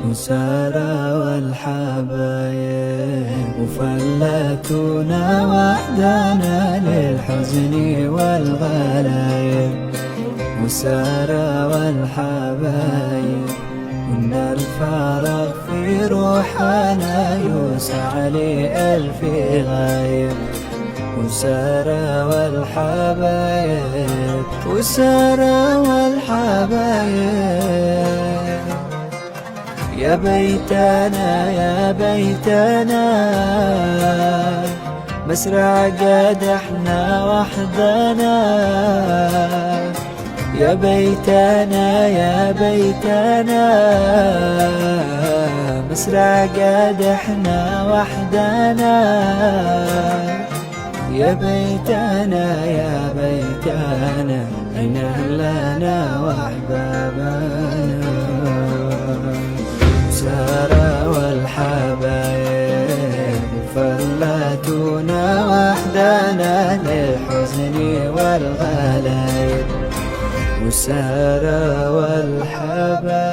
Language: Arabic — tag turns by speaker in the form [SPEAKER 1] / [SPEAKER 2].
[SPEAKER 1] وسارى والحبايب وفلتونا وحدنا للحزن والغلايب. وسارى والحبايب وإن الفراغ في روحنا يوسع لألف غايب. وسارى والحبايب وسارى والحبايب يا بيتنا يا بيتنا مسرع قد احنا وحدنا. يا بيتنا يا بيتنا مسرع قد احنا وحدنا. يا بيتنا يا بيتنا أين أهلنا وأحبابنا. سارى والحبايب فلتونا وحدنا للحزن والغلايب. وسارى والحبايب